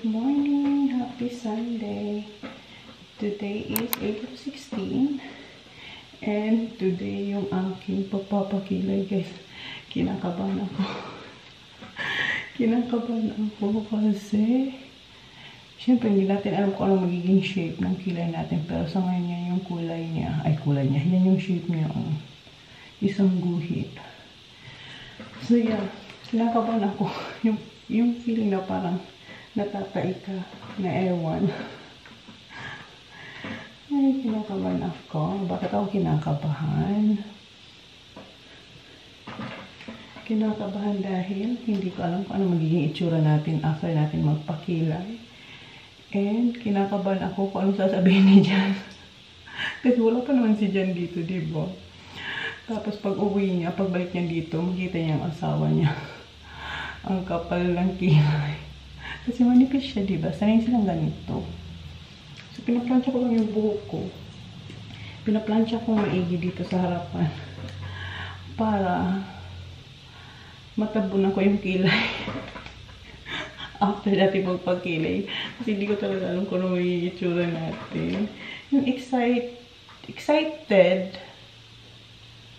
Good morning! Happy Sunday! Today is April 16 and today yung aking pagpapakilay guys. Kinakabahan ako. Kinakabahan ako kasi syempre hindi natin alam kung ano magiging shape ng kilay natin, pero sa ngayon yan yung kulay niya. Yan yung shape niya. Isang guhit. So yeah, kinakabahan ako. Yung feeling na parang natatay ka na ewan. Ay, kinakabahan ako. Bakit ako kinakabahan? Kinakabahan dahil hindi ko alam kung ano magiging itsura natin after natin magpakilay. And kinakabahan ako kung anong sasabihin ni Jan. Kasi wala pa naman si Jan dito, diba? Tapos pag uwi niya, pagbalik niya dito, makita niya ang asawa niya. Ang kapal ng kilay. Kasi manipis siya, diba? Sanay silang ganito. So, pinaplansya ko lang yung buhok ko. Pinaplansya ko maigi dito sa harapan. Para matabunan ko yung kilay. After natin magpagkilay. Kasi hindi ko talaga alam kung ano may itsura natin. Yung excited.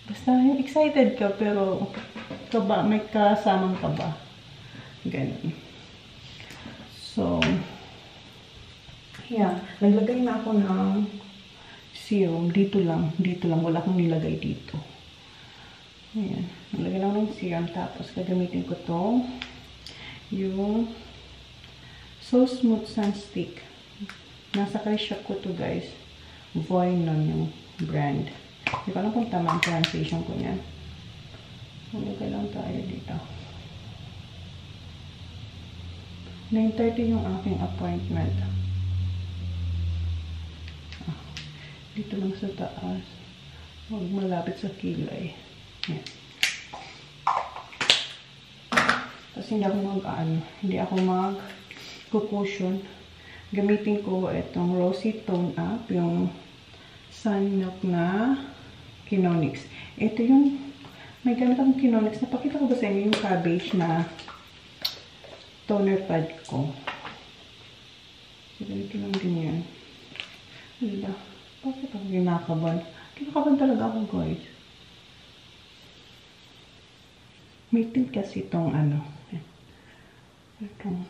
Basta yung excited ka, pero may kasamang kaba. Ganun. So, yeah. Naglagay na ako ng serum. Dito lang. Wala akong nilagay dito. Ayan. Naglagay na ako ng serum. Tapos, gagamitin ko to. Yung So Smooth Sun Stick. Nasa shop ko to guys. Voinon yung brand. Hindi ko alam kung tama ang translation ko niyan. Nalagay lang tayo dito. 9:30 yung aking appointment. Dito lang sa taas. Huwag malapit sa kilay. Yan. Tapos hindi ako mag-cushion. Gamitin ko itong Rosy Tone Up, yung Sun Milk na Kinonix. Ito yung, may gamit akong Kinonix. Napakita ko ba sa inyo yung cabbage na toner pad ko. So, ganito lang din yan. Diba? Bakit ako kinakaban? Kinakaban talaga ako, guys. May tint kasi itong itong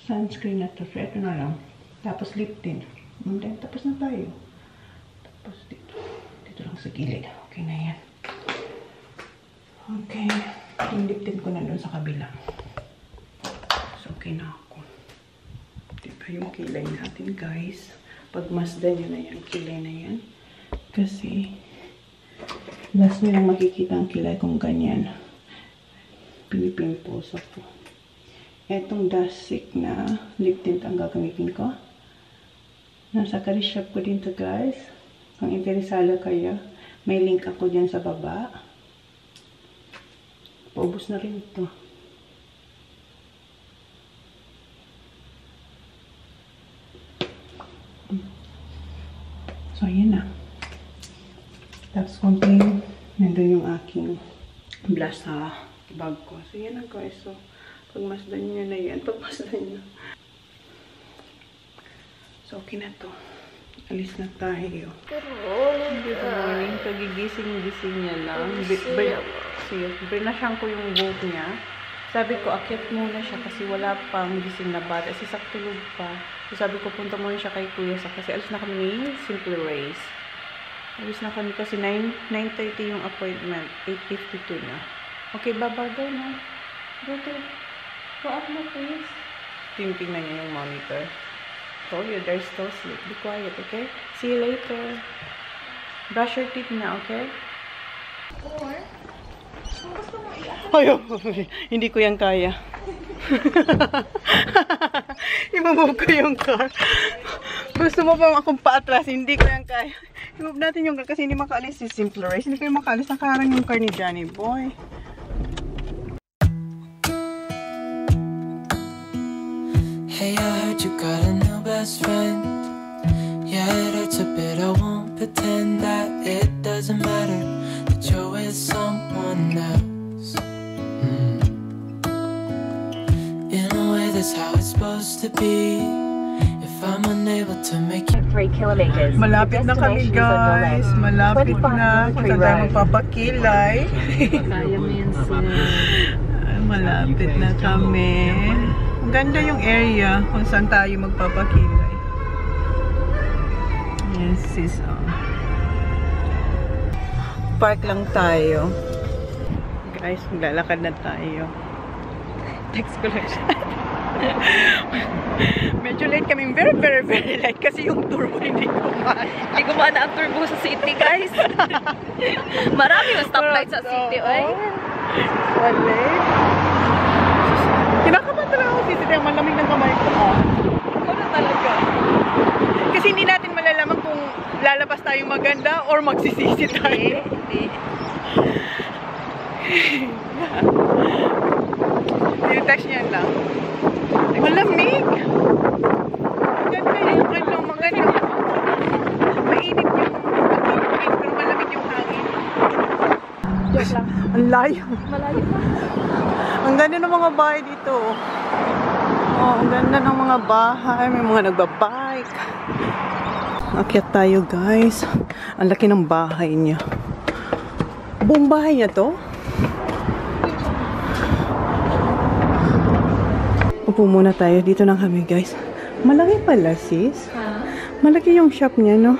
sunscreen na to. So, ito na lang. Tapos lip tint. And then, tapos na tayo. Tapos dito lang sa gilid. Okay na yan. Okay. Yung lip tint ko na doon sa kabila. So, okay na ako. Diba yung kilay natin, guys? Pagmasdan nyo na yan, kilay na yan. Kasi, last nyo lang makikita ang kilay kung ganyan. Pinipimpos ako. Etong Dasik na lip tint ang gagamitin ko. Nasa shop ko din to guys. Kung interesado kayo, may link ako dyan sa baba. Paubos na rin ito. So, ayan na. Tapos, konting nandun yung aking blush sa bag ko. So, yan na guys. So, pagmasdan nyo na yan. Pagmasdan nyo. So, okay na to. Alis na tayo. Good morning. Kagigising-gising niya lang. Binasyang ko yung buhok niya. Sabi ko, akyat muna siya kasi wala pang gising na bata. Kasi saktulog pa. So, sabi ko, punta muna siya kay Kuya sa kasi alis na kami ni Simple Race. Alis na kami kasi 9:30 yung appointment. 8:52 na. Okay, baba daw na. Go up na, please. Tingnan niya yung monitor. Told you, they're still asleep. Be quiet, okay? See you later. Brush your teeth na, okay? Or, kung gusto mo ayaw, hindi ko yan kaya. I-move ko yung car. Gusto mo pa akong paatras, hindi ko yan kaya. I-move natin yung car kasi hindi makaalis si Simple Race. Hindi ko yung makaalis. Nakaharang yung car ni Johnny Boy. Hey, I heard you got a new best friend. Yeah, it hurts a bit. I won't pretend that it doesn't matter that you're with someone else. In a way that this how it's supposed to be? If I'm unable to make you 3 kilometers. Malapit na kami guys. Malapit na. Kung saan tayo magpapakilay. Kaya mo yan, sis. Malapit na kami. Ang ganda yung area kung saan tayo magpapakilay. Yes, sis. Oh. Park lang tayo. Guys, maglalakad na tayo. Text ko lang siya. Medyo late kami. Very, very, very late. Kasi yung turbo hindi kumana. Hindi kumana ang turbo sa city, guys. Marami yung stoplight sa city, oy. Late. Kinakabahan talaga ako city. Ang malamig ng kamay ko. Ikaw na talaga. Kasi hindi natin malalaman kung lalabas tayo maganda or magsisisi tayo. Hindi. Yung text niya lang. Ay, malamig! Maganda yung ano, maganda. Mainit yung hangin, pero malamig yung hangin. Joke lang. Ang layo. Malayo pa. Ang ganda ng mga bahay dito. Oh, ang ganda ng mga bahay. May mga nagbabike. Akyat tayo guys. Ang laki ng bahay niya. Buong bahay niya to? Upo muna tayo. Dito na kami guys. Malaki pala sis. Malaki yung shop niya no?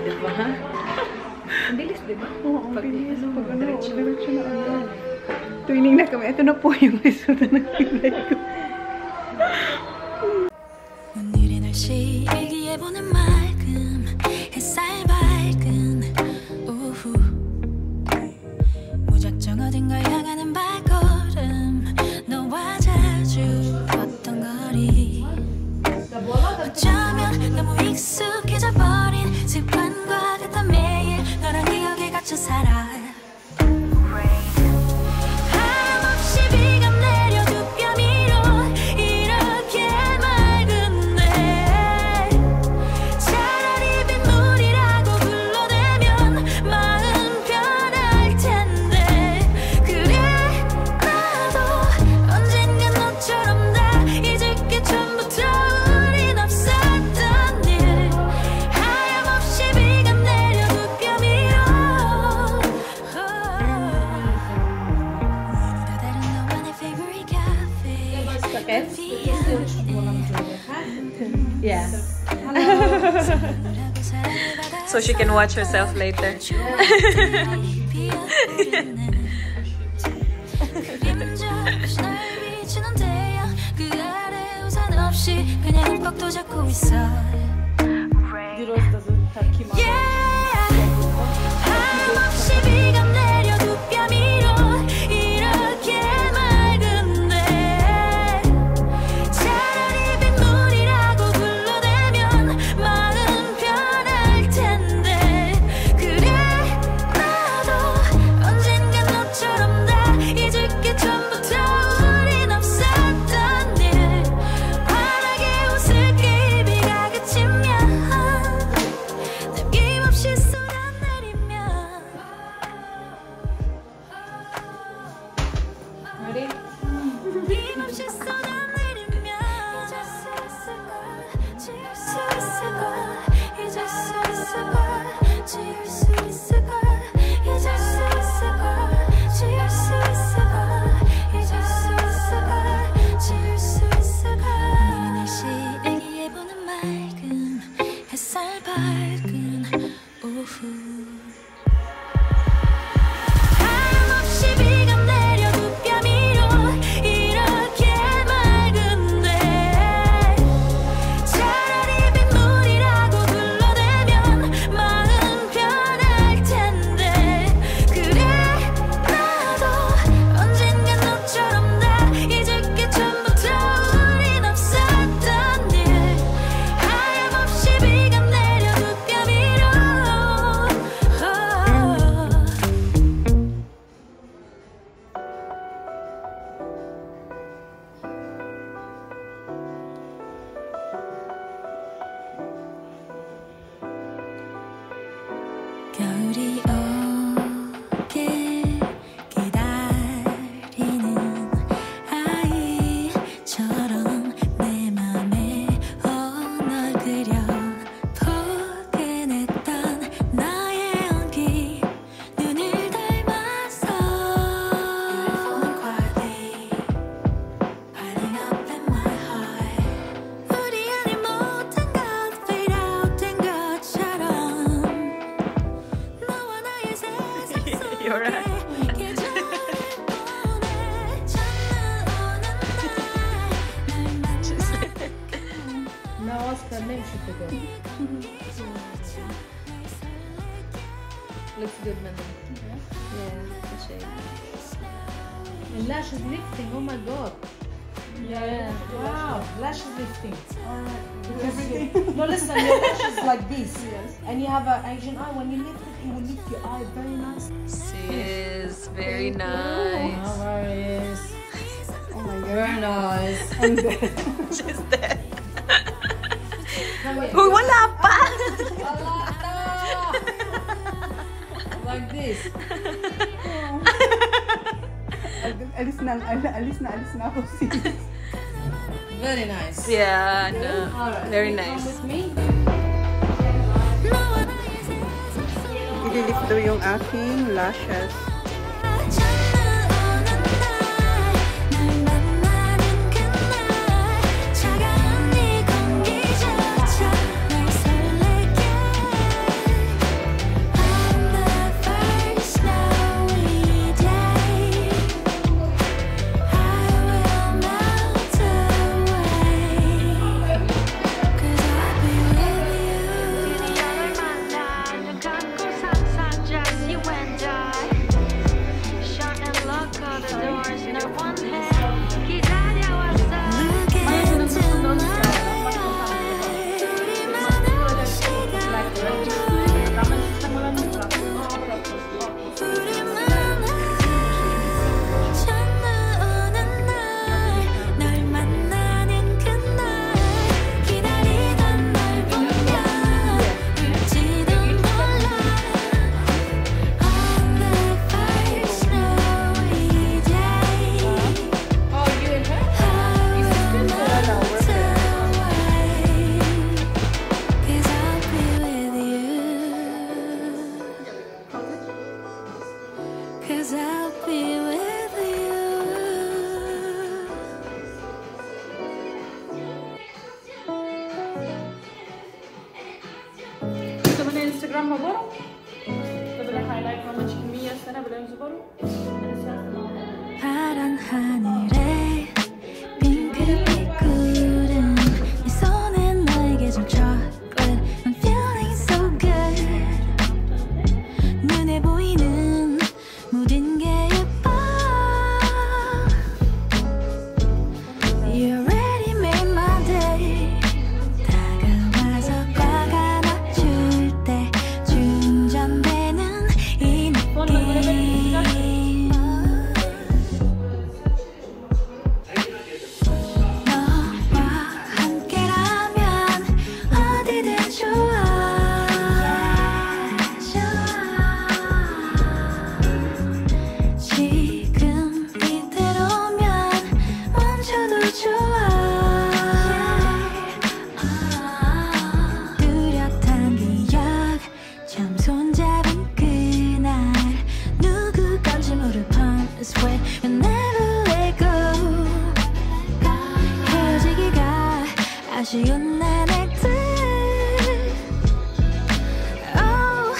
Diba? Ang bilis, diba? Oo, ang bilis. Pag ano, diretso na agad. Tuwining na kami. Ito na po yung resulta ng kilay ko. 오늘의 날씨 일기예보는 맑음 햇살 밝은 오후 무작정 어딘가 향하는 발걸음 너와 자주 걷던 거리 어쩌면 너무 익숙해져 버린 습관과 같던 매일 너란 기억에 갇혀 살아 Yeah. So she can watch herself later. maybe she forgot. Looks good, man. Yeah, the shade. And lashes lifting, oh my god. Yeah. Wow, lashes lifting. Alright. No, listen, your lashes like this. Yes. And you have an Asian eye. When you lift it, it will lift your eye very nice. Sis, very nice. Oh, nice. Oh my God. Very nice. I'm dead. She's dead. Uy, wala pa! Like this. Alis na ako, sis. Very nice. Yeah, no. Alright. Very Come nice. with me. I-lift daw yung aking lashes. Instagram mo Betul highlight mo chicken sana belum baru. 파란 하늘에 핑크빛 구름 네 손에 나에게 준 chocolate I'm feeling so good 눈에 보이는 모든 게 예뻐 You already made my day 다가와서 꽉 안아줄 때 충전되는 이 느낌 아쉬운 나날들 Oh,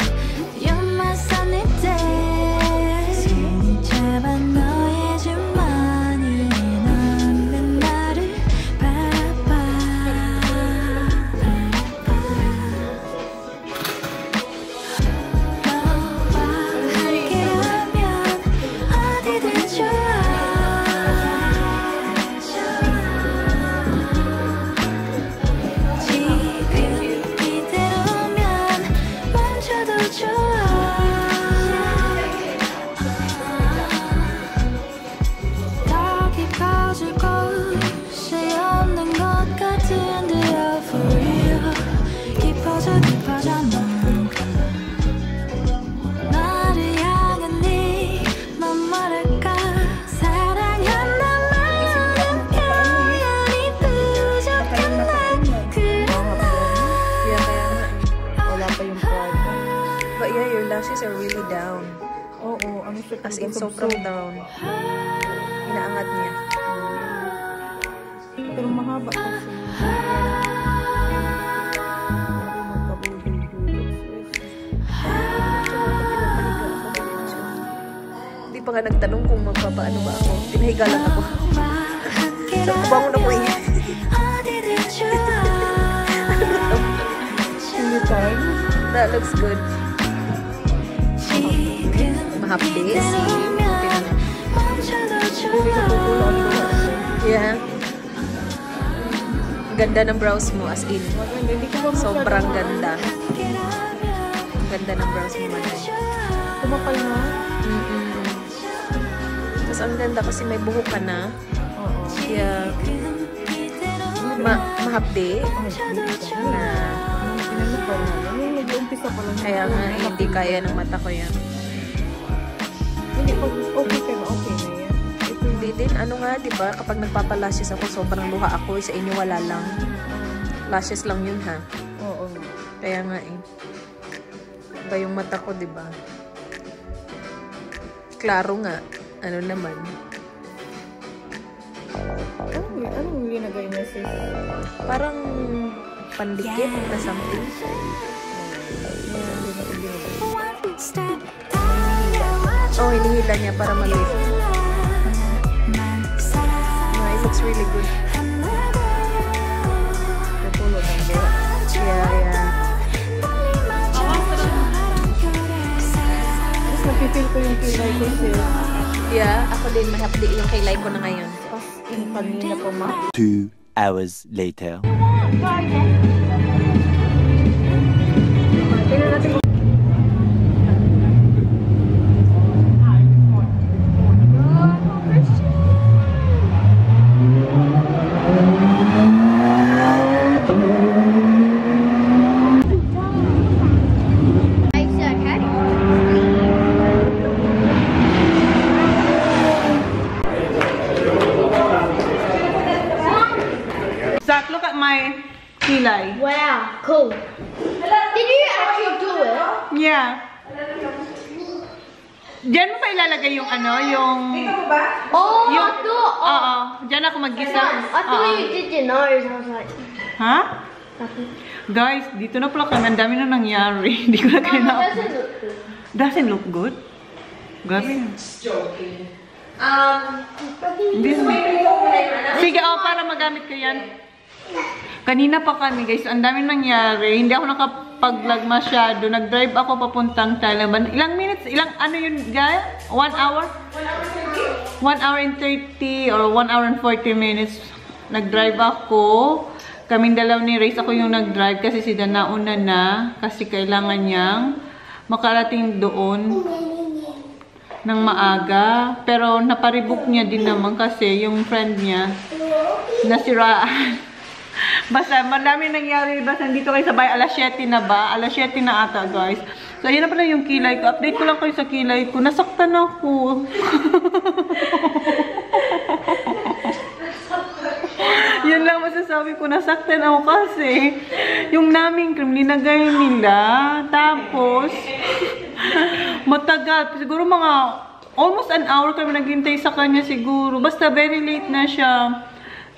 you're my sunny day 손이 잡아 너의 주머니에 넣는 나를 바라봐 너와 함께라면 어디든 좋아 But yeah, your lashes are really down. Oo, ano siya? As in, sobrang down. Inaangat niya. Pero mahaba kasi. Hindi pa nga nagtanong kung magpapaano ba ako. Pinahiga lang ako. So, kubangon ako eh. That looks good. Mahapdi si yeah. Ganda ng brows mo as in. Sobrang ganda. Ganda ng brows mo man. Kumapal na? Tapos ang ganda kasi may buhok ka na. Oo. Yeah. Mahapdi. Na. Kaya nga, hindi kaya ng mata ko yan. Hindi, okay ka na, okay na yan. Hindi din, ano nga, diba? Kapag nagpapalashes ako, sobrang luha ako. Sa inyo, wala lang. Lashes lang yun, ha? Oo. Kaya nga, eh. Iba yung mata ko, diba? Klaro nga. Ano naman? Anong linagay niya, sis? Parang pandikit na something. Oh, hinihila niya para maliit. No, it looks really good. Natulog ang buha. Yeah. Tapos napipil ko yung kilay ko, sis. Yeah, ako din mahapdi yung kilay ko na ngayon. Tapos yung kanina pa, ma. 2 hours later. Tingnan natin kung Zach, look at my kilay. Wow, cool. Did you actually do it? Yeah. Diyan mo pa ilalagay yung ano, yung... Oh, Yung, I thought. oo. Diyan ako mag-gisa. I thought you did your nose. I was like, Ha? Guys, dito na pala kami. Ang dami na nangyari. Hindi ko na kaya na... doesn't look good. Doesn't look good? Grabe. Hindi. Sige, para magamit ko yan. Kanina pa kami, guys. Ang dami nangyari. Hindi ako nakapag-vlog masyado. Nag-drive ako papuntang Thailand. Ilang minutes? Ano yun, guys? 1 hour? 1 hour and 30 or 1 hour and 40 minutes. Nag-drive ako. Kaming dalaw ni Race. Ako yung nag-drive kasi si Dan nauna na. Kasi kailangan niyang makarating doon ng maaga. Pero naparebook niya din naman kasi yung friend niya nasiraan. Basta, madami nangyari. Basta, nandito kayo sa bahay. Alas 7 na ba? Alas 7 na ata, guys. So, ayan na pala yung kilay ko. Update ko lang kayo sa kilay ko. Nasaktan ako. Yun lang masasabi ko. Nasaktan ako kasi yung naming cream, linagay nila. Tapos, matagal. Siguro mga almost an hour kami naghintay sa kanya siguro. Basta, very late na siya.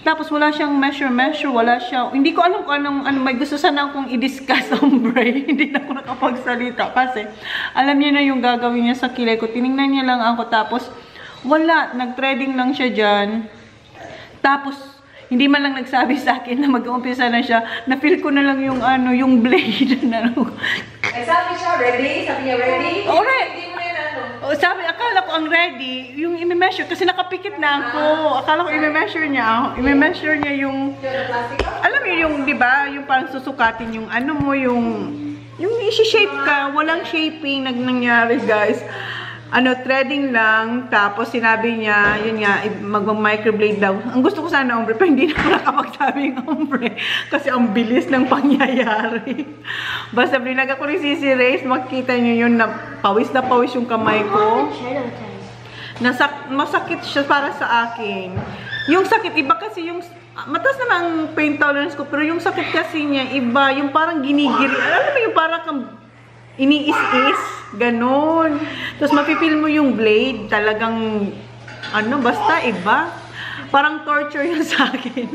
Tapos wala siyang measure, wala siya. Hindi ko alam kung anong may gusto sana akong i-discuss ombre. Hindi na ako nakapagsalita kasi alam niya na yung gagawin niya sa kilay ko. Tiningnan niya lang ako tapos wala, nag-threading lang siya diyan. Tapos hindi man lang nagsabi sa akin na mag-uumpisa na siya. Na-feel ko na lang yung yung blade na. sabi siya, ready? Sabi niya, ready? Alright. Oh, sabi, akala ko ang ready, yung i-measure, kasi nakapikit na ako. Akala ko i-measure niya. I-measure niya yung, alam mo yung, di ba, yung parang susukatin yung ano mo, yung isi-shape ka, walang shaping nangyari, guys. Threading lang, tapos sinabi niya, yun nga, mag-microblade daw. Ang gusto ko sana ombre, pero hindi na ako nakapagsabi yung ombre. Kasi ang bilis ng pangyayari. Basta binaga ko rin si Race, makikita niyo yun na pawis yung kamay ko. Masakit siya para sa akin. Yung sakit, iba kasi yung, mataas naman ang pain tolerance ko, pero yung sakit kasi niya, iba, yung parang ginigiri. Alam mo yung parang kang iniis-is, ganon. Tapos mapipil mo yung blade, talagang, basta iba. Parang torture yun sa akin.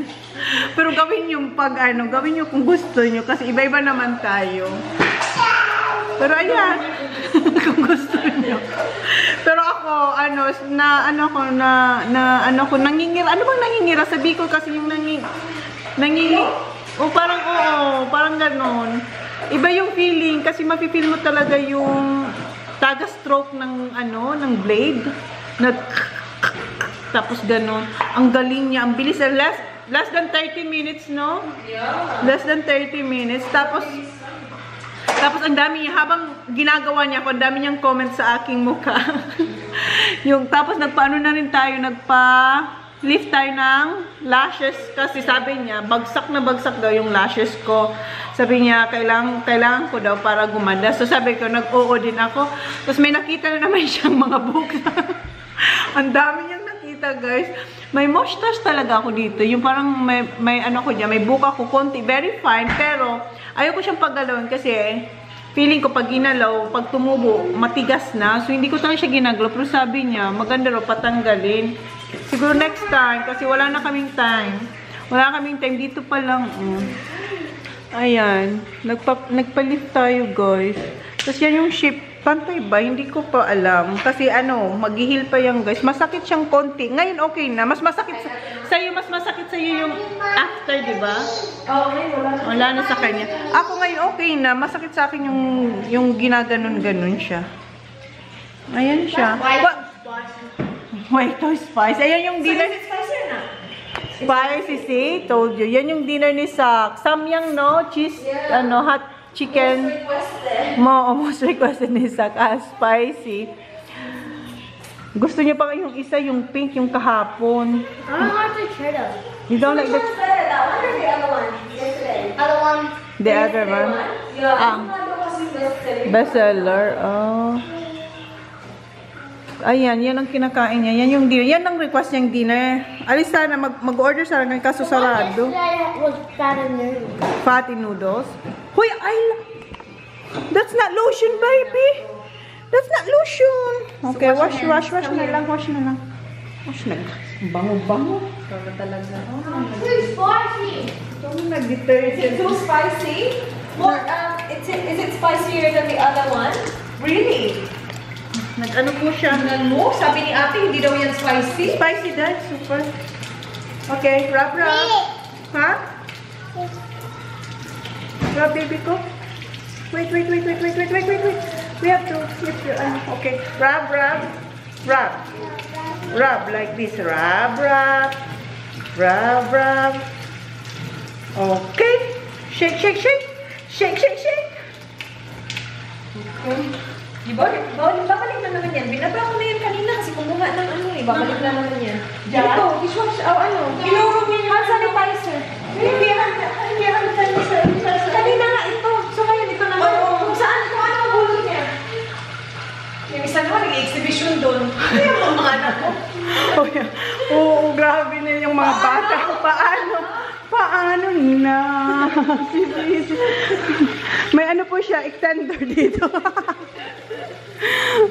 Pero gawin yung gawin nyo kung gusto nyo, kasi iba-iba naman tayo. Pero ayan, kung gusto nyo. Pero ako, nangingira. Ano bang nangingira? Sabi ko kasi yung parang ganon. Iba yung feeling kasi mafe-feel mo talaga yung taga-stroke ng ano, ng blade. Tapos ganun. Ang galing niya, ang bilis. Less than 30 minutes, no? Yeah. Less than 30 minutes. Tapos ang dami niya, habang ginagawa niya, ang dami niyang comment sa aking mukha. Tapos nagpaano na rin tayo, lift tayo ng lashes kasi sabi niya, bagsak na bagsak daw yung lashes ko. Sabi niya, kailangan ko daw para gumanda. So sabi ko, nag-oo din ako. Tapos may nakita na naman siyang mga buka. Ang dami niyang nakita, guys. May mustache talaga ako dito. Yung parang may ano ko dyan, may buka ko konti. Very fine, pero ayaw ko siyang paggalawin kasi feeling ko pag ginalaw, pag tumubo, matigas na. So hindi ko talaga siya ginagalaw. Pero sabi niya, maganda raw patanggalin. Siguro next time, kasi wala na kaming time. Wala kaming time. Dito pa lang. Ayan. Nagpa-lift tayo, guys. Tapos yan yung shape. Pantay ba? Hindi ko pa alam. Kasi ano, mag-heal pa yan, guys. Masakit siyang konti. Ngayon, okay na. Mas masakit sa'yo yung after, di ba? Oh, ngayon wala na sa kanya. Ako ngayon, okay na. Masakit sa akin yung ginaganon-ganon siya. Ayan siya. White spice. Ayan yung dinner. Spicy, see? Told you. Yan yung dinner ni Sak. Samyang, no? Cheese, hot chicken. Most requested ni Sak. Spicy. Gusto niya pa yung isa, yung pink, yung kahapon. I don't like the cheddar. You don't like the... Which one's better, that one or the other one? Yesterday. Other one. The other one? Yeah. Bestseller. Oh. Ayan, yan ang kinakain niya. Yan yung dinner. Yan ang request niyang dinner. Alis sana, mag-order sana ngayon kaso sarado. Yesterday was fatty noodles. Fatty noodles. Hoy, that's not lotion, baby. That's not lotion. Okay, so wash na lang. Wash na lang. Bango-bango. talaga. Too spicy. Nag-detergent. Too spicy? What, is it spicier than the other one? Really? Nag-ano po siya. Mo? Sabi ni ate, hindi daw yan spicy. Spicy, dad. Super. Okay, rub. Ha? Rub, baby ko. Wait. We have to flip your okay. Rub. Rub like this. Rub. Okay. Shake. Okay. Babalik na naman yan. Binaba ko na yan kanina kasi kumuha ng ano eh. Babalik na naman yan. Ito, dishwash, Iluro niya yung hand sanitizer. Hindi, hand sanitizer. Kanina nga ito. So ngayon, ito naman. Kung ano magulot niya. Yung isa naman, nag-exhibition doon. Yung mga anak ko. Oo, grabe na yung mga bata. Paano na? May ano po siya, extender dito.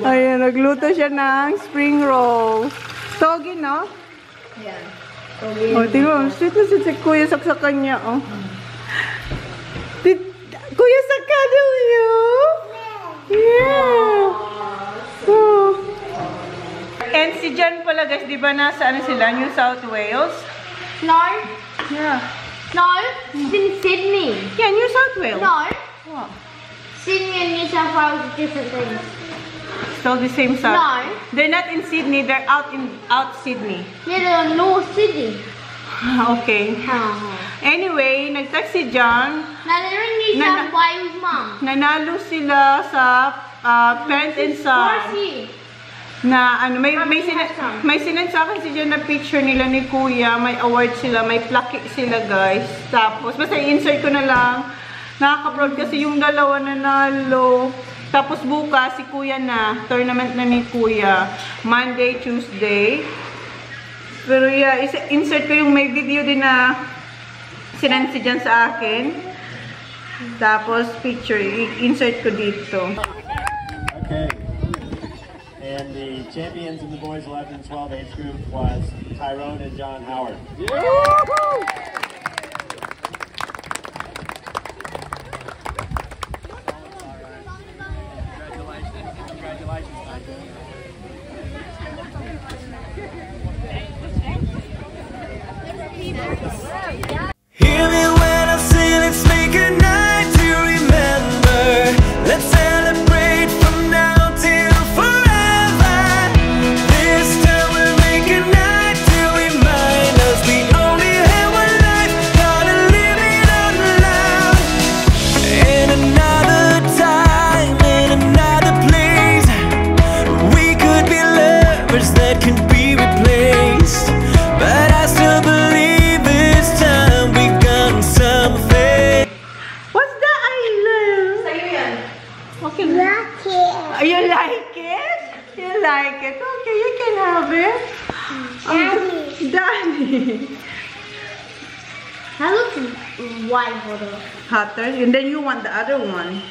Ayan, nagluto siya ng spring roll. Togi, no? Yan. Oh, tingnan mo, sweet na si Kuya Sak sa kanya, oh. Kuya Sak ka daw yun? Yeah. Oh. And si Jan pala, guys, di ba nasa ano sila, New South Wales? No. Yeah. No. It's in Sydney. Yeah, New South Wales. No. What? Sydney and New South Wales are different things. Still the same South. No. They're not in Sydney, they're out Sydney. Yeah, they're in North Sydney. Okay. Anyway, nag-text si John. Now they're in New South Wales, Mom. Nanalo sila sa parent and son. Na ano, may sinend sa akin si John na picture nila ni Kuya. May award sila, may plaque sila, guys. Tapos, basta i-insert ko na lang. Nakaka-proud kasi yung dalawa nanalo. Tapos bukas, si Kuya na. Tournament na ni Kuya. Monday, Tuesday. Pero yeah, insert ko yung may video din na sinend si Jan sa akin. Tapos picture, insert ko dito. Okay. And the champions in the boys 11 and 12 age group was Tyrone and John Howard. Hear me when I say let's make a night to remember. That looks way hotter. Hotter, and then you want the other one.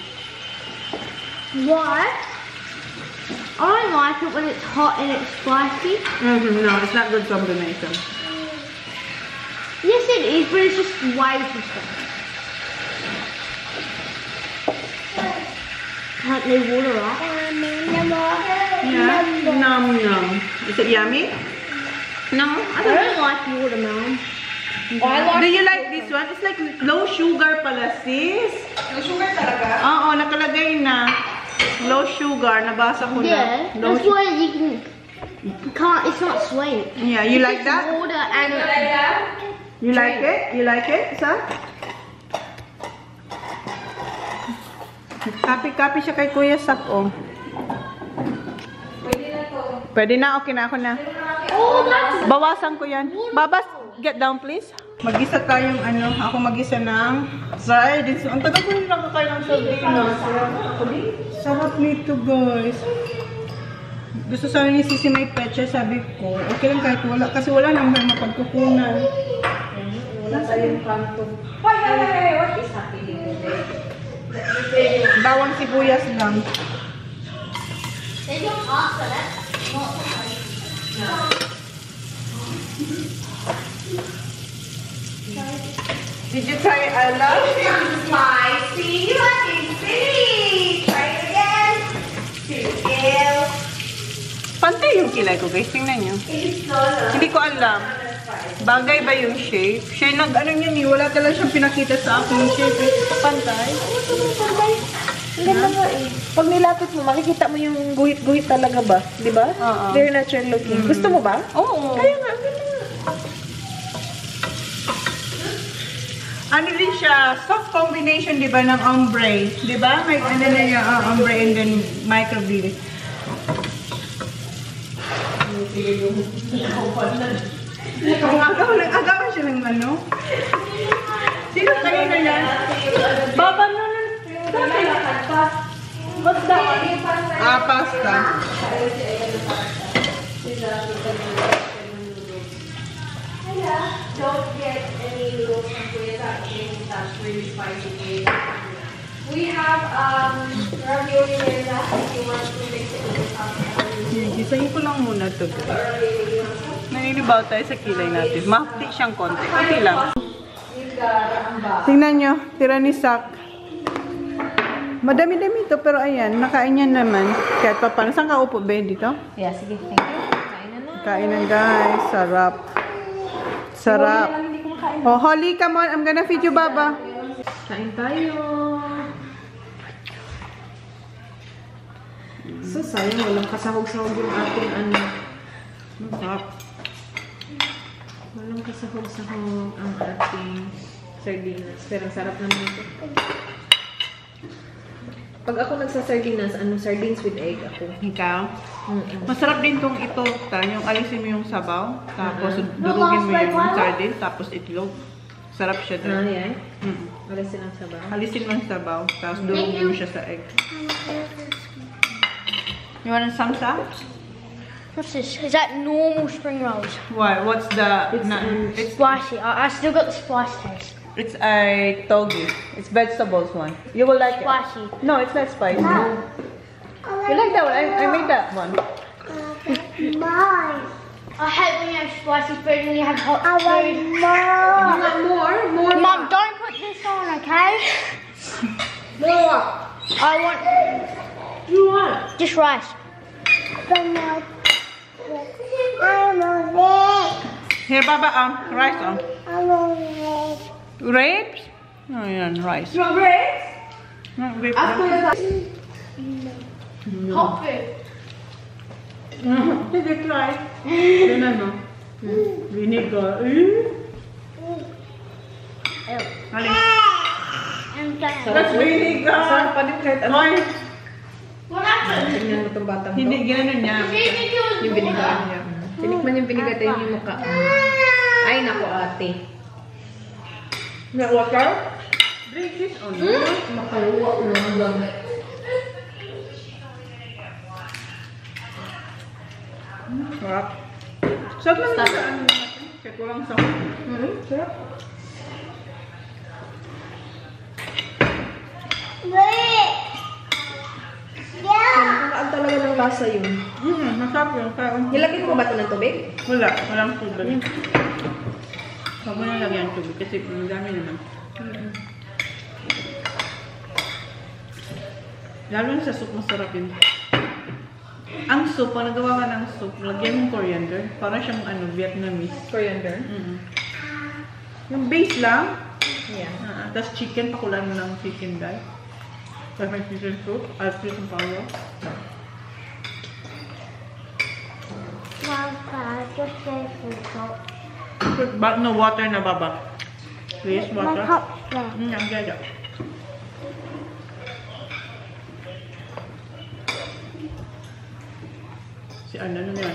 What? I don't like it when it's hot and it's spicy. No, it's not good combination. Yes, it is, but it's just way too spicy. Can't need water, right? Yeah. Nom nom. Is it yummy? No, I don't like watermelon. Do you like this one? It's like low sugar pala, sis. Low sugar talaga? Oo, nakalagay na. Low sugar, nabasa ko na. Yeah, Low that's why you can't, it's not sweet. Yeah, you like It's that? water and You like it? You like it, Sa? Copy siya kay Kuya Sak, oh. Pwede na to. Pwede na, okay na ako na. oh, that's Bawasan ko yan. Babas, get down please. Mag-isa tayong ano, ako mag-isa ng sardines. Ang tagal ko rin nakakain ng sardinas. Sarap nito, guys. Gusto sana ni Sisi may peche, sabi ko. Okay lang kahit wala, kasi wala nang may mapagkukunan. Wala tayong kanto. Hey, what is happening today? Bawang sibuyas lang. They don't answer that. Did you try Allah? Spicy. You like it silly. Try it again. Chill. Pantay yung kilay ko, guys. Tingnan nyo. It's not. Hindi ko alam. Bagay ba yung shape? Siya nag-ano niya ni, wala talaga siyang pinakita sa akin yung shape. Pantay. Ang ganda nga eh. Pag nilapit mo, makikita mo yung guhit-guhit talaga ba? Di ba? Oo. Very natural looking. Gusto mo ba? Oo. Kaya nga, ang ganda nga. Ano din siya, soft combination, di ba, ng ombre. Di ba? May ano na yung ombre and then microblading. Agawan siya ng ano? Sino kayo na yan? Baba na na. What's that? Pasta. Don't get any noodles from Kuya. That's really spicy. We have ravioli meza if you want to mix it with the Gisahin ko lang muna ito. Naninibaw tayo sa kilay natin. Mahapti siyang konti. Okay lang. Tingnan nyo, tira ni Sak. Madami-dami ito, pero ayan, nakain niya naman. Kahit pa paano. Saan ka upo, be? Dito? Yeah, sige. Thank you. Kain na. Kainan, guys. Sarap. Sarap. Oh, Holly, come on. I'm gonna feed you, Baba. Kain tayo. So, sayang. Walang kasahog-sahog yung ating ano. Sarap. Walang kasahog-sahog ang ating sardinas. Pero ang sarap naman ito. Pag ako nagsasardinas, sardines with egg ako. Ikaw? Masarap din tong ito. Yung alisin mo yung sabaw. Tapos durugin mo yung sardine. Tapos itlog. Sarap siya doon. Yan? Alisin ang sabaw. Alisin mo yung sabaw. Tapos durugin mo siya sa egg. You want some sauce? What's this? Is that normal spring rolls? Why? What's the... It's spicy. I still got the spice taste. It's a togi. It's vegetables one. You will like Spicy. it. No, it's not spicy. You like that one? I made that one. I hate when you have spicy food and you have hot food. You want more? More? Mum, don't put this on, okay? More? I want You want? just rice. Here, Baba, rice on. Grapes? Oh, yeah, rice. You want grapes? No, grapes. Ask Kuya that. Hot food. Did you try? Then ano? Vinegar. That's vinegar. Sarap pa din kahit ano. Hoy, What happened? Tingnan mo itong batang to. hindi, gano'n niya. Yung binigaan niya. Tinikman yung binigat tayo yung mukha. Ay, naku ate. May water? Drink this on. Makaluwa ko lang. Sarap. Sarap lang sa ano natin. Check ko. Kurang sarap. Sarap. Nakakaaan talaga ng lasa yun. Masarap yun. Nilagyan mo ba ito ng tubig? Wala. Walang tubig. Huwag mo na lagyan ng tubig kasi dami naman. Lalo na sa soup, masarap yun. Ang soup, pag nagawa ka ng soup, lagyan mong coriander. Para siyang Vietnamese. Coriander? Yung base lang. Yeah. Tapos chicken, pakulan mo ng chicken dye. Tapos may chicken soup. At chicken powder. No water na baba. Please, water. Ang gada. Si ano nila,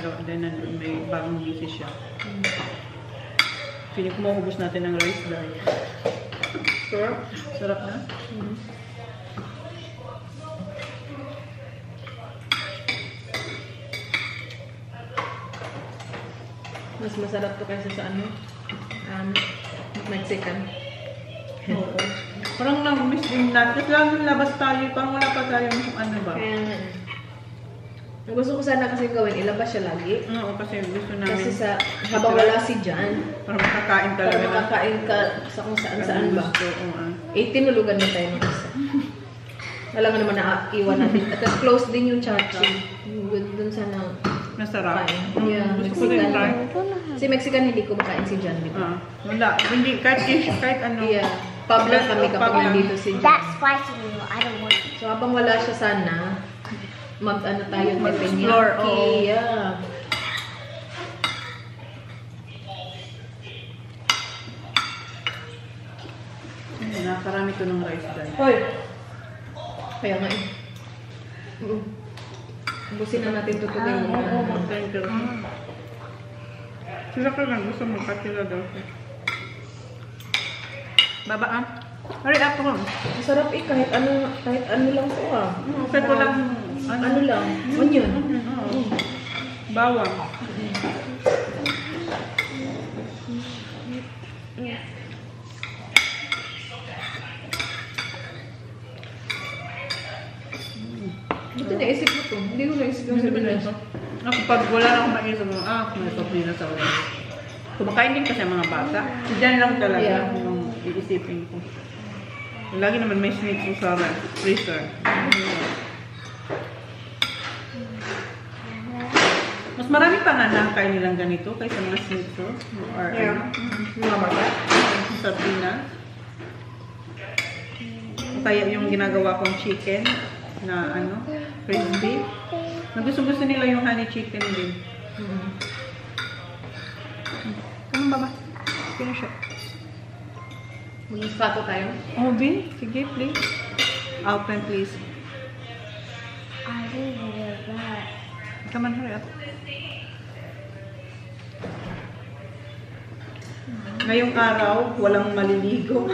may bagong busy siya. Feeling ko mahubos natin ng rice dahil. Sarap? Sarap na? Mas masarap to kaysa sa Mexican. Oo. Parang nang-miss din natin. Kasi lang labas tayo, parang wala pa tayo ba? Kaya nga. Gusto ko sana kasi gawin, ilabas siya lagi. Oo, kasi gusto namin. Kasi habang wala si Jan, para makakain talaga. Para makakain ka sa kung saan ba. Gusto, 18 na tayo ng isa. Alam nga naman na iwan natin. At close din yung chachi. Doon sana masarap. Yeah, gusto ko din try. Si Mexican hindi ko makain si Jan. Wala. Hindi, kahit ano. Yeah. Public kami kapag nandito si Jan. That's spicy noodle. I don't want it. So habang wala siya sana, tayo mag-explore. Yeah. Nakarami to ng rice dahil. Hoy! Kaya nga eh. Ubusin na natin tutugin mo. Oo, mag-tender. Sila ko lang gusto magkatira daw siya. Baba hurry up ko. Masarap eh, kahit ano lang to Kahit walang ano lang, onion. Bawang. Ito naisip ko to. Hindi ko naisip yung sabihin na. Ako pag wala na akong maisip mo, may softly na sa ulan. Kumakain din kasi ang mga bata. Diyan lang talaga yung iisipin ko. Lagi naman may snacks sa freezer. Mas marami pa nga nakakain nilang ganito kaysa mga snacks or Mga bata. Sa Pinas. Kaya yung ginagawa kong chicken na crispy. Gusto nila yung honey chicken din. Ano ba? Kaya siya. Mag-ispato tayo. Oh, Bin. Sige, please. Open, please. I didn't hear that. Come on, hurry up. Ngayong araw, walang maliligo.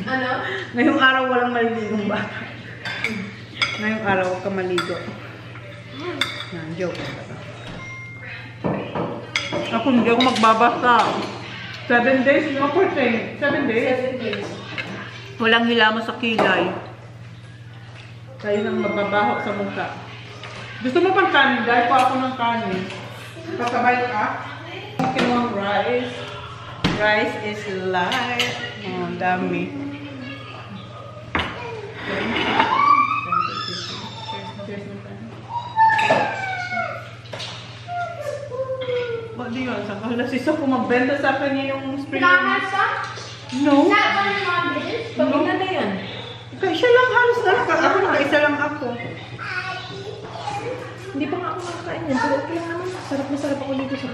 Ano? Ngayong araw, walang maliligong bata. Ngayong araw, huwag ka maligo. Joke. Ako, hindi ako magbabasa. 7 days, no? 14. 7 days. 7 days. Walang hilamos sa kilay. Tayo nang mababaho sa mukha. Gusto mo pang kanin? Dahil pa ako ng kanin. Kasabay ka. Kinuha rice. Rice is life. Oh, dami. What do you want? Saka lasis ako magbenta sa kanya yung spring. No. Pagkita na yan. Kaya siya lang halos na. Ako nakaisa lang ako. Hindi pa nga ako makakain yan. Pero okay lang naman. Sarap na sarap ako dito sa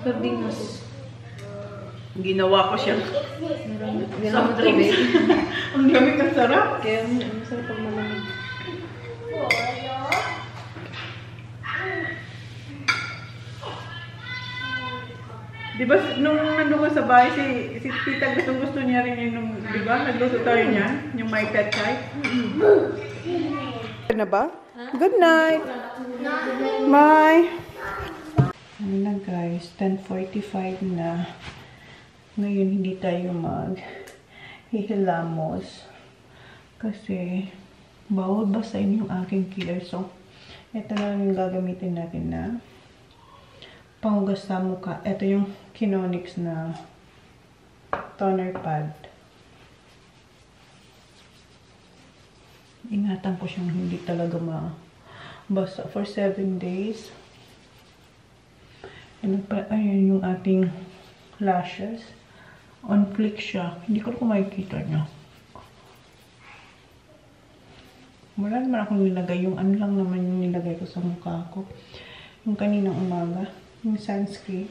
sardinas. Ginawa ko siya. Ginawa tubig. Ang gamit ng sarap. Kaya masarap pag malamig. Di ba, nung nandun ko sa bahay, si tita gusto niya rin yung, di ba, nagluto tayo niya, yung may pechay. Good na ba? Good night. Bye. Ano na guys, 10:45 na. Ngayon hindi tayo maghihilamos kasi bawal basahin yung aking killer. So, ito na yung gagamitin natin na panghugas sa mukha. Ito yung Kinonix na toner pad. Ingatan ko siyang hindi talaga mabasa for 7 days. Ayan yung ating lashes. On flick siya. Hindi ko makikita niya. Wala naman akong nilagay. Yung ano lang naman yung nilagay ko sa mukha ko. Yung kaninang umaga. Yung sunscreen.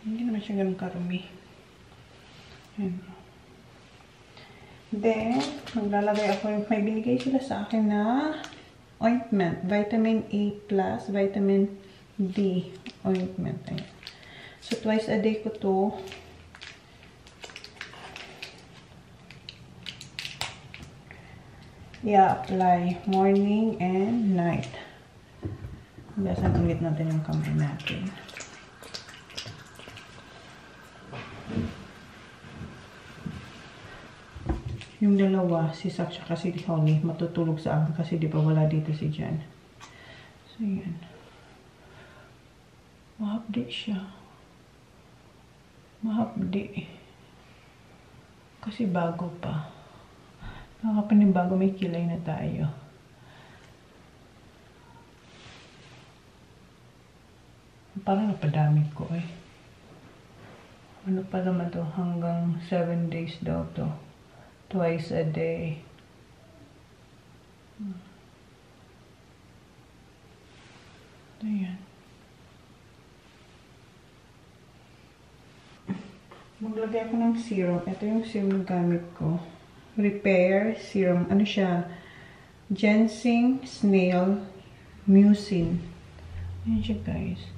Hindi naman siya ganun karumi. Ayan. Then, maglalagay ako yung may binigay sila sa akin na ointment. Vitamin A+, vitamin D ointment. Ayan. So, twice a day ko to. I-apply morning and night. Biasan ulit natin yung kamay natin. Yung dalawa, si Sak siya kasi Honey, matutulog sa akin kasi di ba wala dito si Jan. So, yan. Mahapdi siya. Mahapdi. Kasi bago pa. Nakakapanibago, may kilay na tayo. Parang napadami ko eh. Ano pa naman to? Hanggang 7 days daw to. Twice a day. Ayan. Maglagay ako ng serum. Ito yung serum na gamit ko. Repair serum. Ano siya? Ginseng, snail, mucin. Ayan siya guys.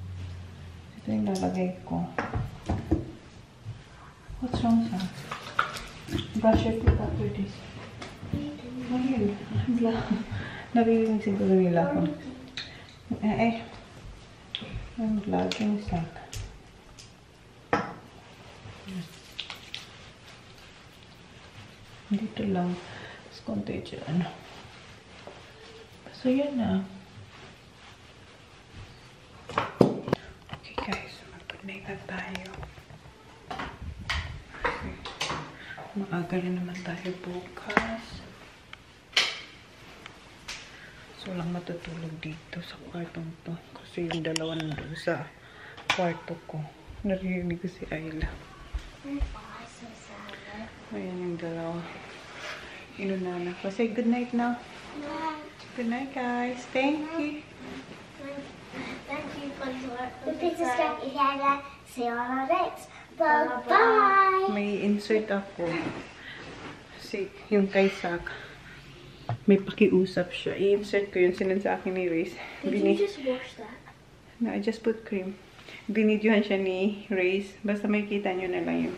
Ito yung lalagay ko. What's wrong sa? Brush your teeth after this. Ayun. Narinig siguro nila ako. Ang vlogging sack. Dito lang. Tapos konti dyan. So, yan na. Okay guys. Mag-good-night na tayo. Maaga na naman tayo bukas. So, lang matutulog dito sa kwartong to. Kasi yung dalawa nandun sa kwarto ko. Narinig ko si Ayla. Ayan yung dalawa. Inuna na. Kasi good night now. Good night guys. Thank you. Thank you for the pizza stuff you had. See you on our next. Bye-bye! May insert ako. Kasi yung kay Sak, may pakiusap siya. I-insert ko yun. Sinan sa akin ni Race. Did you just wash that? No, I just put cream. Binidyohan siya ni Race. Basta may kita nyo na lang yun.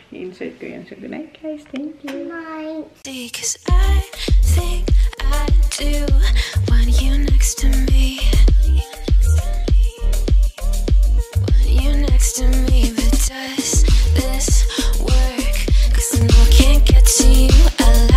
I-insert ko yun. So, good night guys. Thank you. Good night. Because I think I do want you next to me.